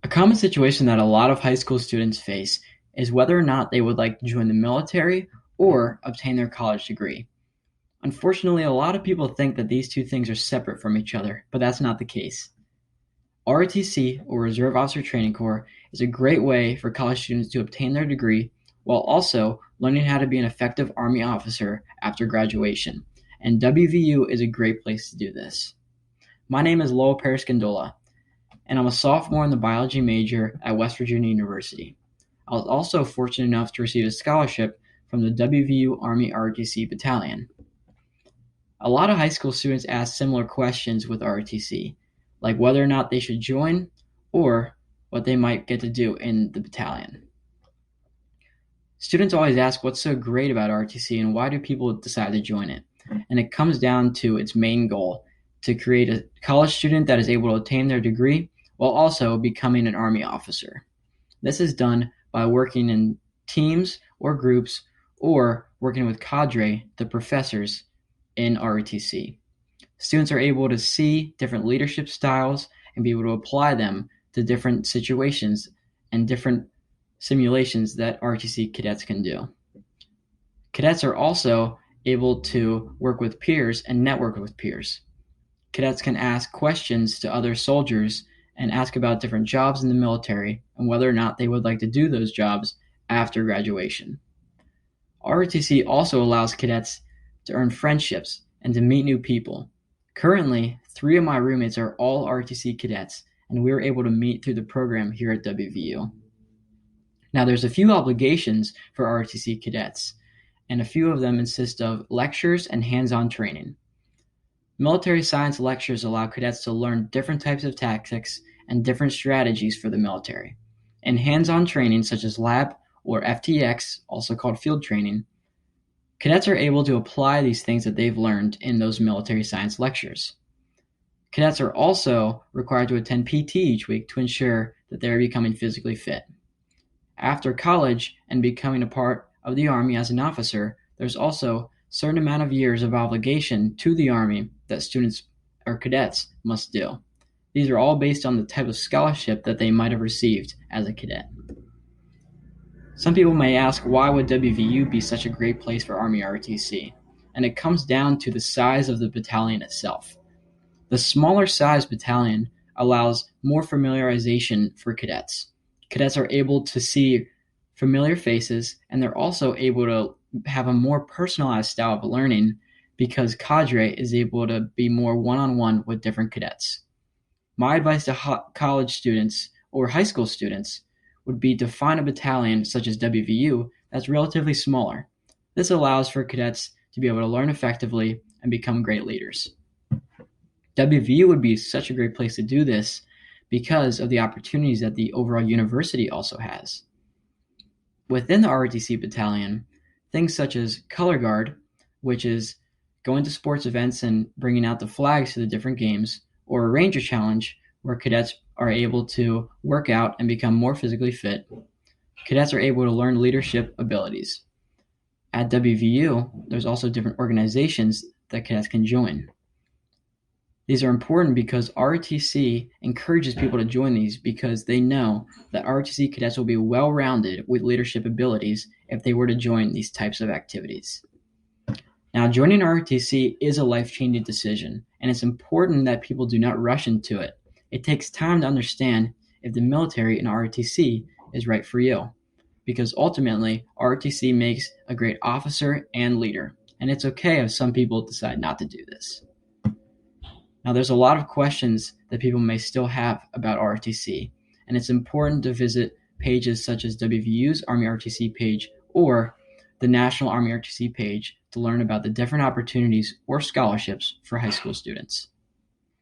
A common situation that a lot of high school students face is whether or not they would like to join the military or obtain their college degree. Unfortunately, a lot of people think that these two things are separate from each other, but that's not the case. ROTC, or Reserve Officer Training Corps, is a great way for college students to obtain their degree while also learning how to be an effective Army officer after graduation, and WVU is a great place to do this. My name is Lowell Parascandola, and I'm a sophomore in the biology major at West Virginia University. I was also fortunate enough to receive a scholarship from the WVU Army ROTC Battalion. A lot of high school students ask similar questions with ROTC, like whether or not they should join or what they might get to do in the battalion. Students always ask what's so great about ROTC and why do people decide to join it? And it comes down to its main goal, to create a college student that is able to obtain their degree while also becoming an Army officer. This is done by working in teams or groups or working with cadre, the professors, in ROTC. Students are able to see different leadership styles and be able to apply them to different situations and different simulations that ROTC cadets can do. Cadets are also able to work with peers and network with peers. Cadets can ask questions to other soldiers and ask about different jobs in the military and whether or not they would like to do those jobs after graduation. ROTC also allows cadets to earn friendships and to meet new people. Currently, 3 of my roommates are all ROTC cadets, and we were able to meet through the program here at WVU. Now, there's a few obligations for ROTC cadets, and a few of them consist of lectures and hands-on training. Military science lectures allow cadets to learn different types of tactics and different strategies for the military. And hands-on training, such as lab or FTX, also called field training, cadets are able to apply these things that they've learned in those military science lectures. Cadets are also required to attend PT each week to ensure that they are becoming physically fit. After college and becoming a part of the Army as an officer, there's also a certain amount of years of obligation to the Army that students or cadets must do. These are all based on the type of scholarship that they might have received as a cadet. Some people may ask, why would WVU be such a great place for Army ROTC? And it comes down to the size of the battalion itself. The smaller size battalion allows more familiarization for cadets. Cadets are able to see familiar faces, and they're also able to have a more personalized style of learning because cadre is able to be more one-on-one with different cadets. My advice to college students or high school students would be to find a battalion such as WVU that's relatively smaller. This allows for cadets to be able to learn effectively and become great leaders. WVU would be such a great place to do this because of the opportunities that the overall university also has. Within the ROTC battalion, things such as color guard, which is going to sports events and bringing out the flags to the different games, or a ranger challenge, where cadets are able to work out and become more physically fit. Cadets are able to learn leadership abilities. At WVU, there's also different organizations that cadets can join. These are important because ROTC encourages people to join these because they know that ROTC cadets will be well-rounded with leadership abilities if they were to join these types of activities. Now, joining ROTC is a life-changing decision, and it's important that people do not rush into it. It takes time to understand if the military and ROTC is right for you, because ultimately, ROTC makes a great officer and leader, and it's okay if some people decide not to do this. Now, there's a lot of questions that people may still have about ROTC, and it's important to visit pages such as WVU's Army ROTC page or the National Army ROTC page to learn about the different opportunities or scholarships for high school students.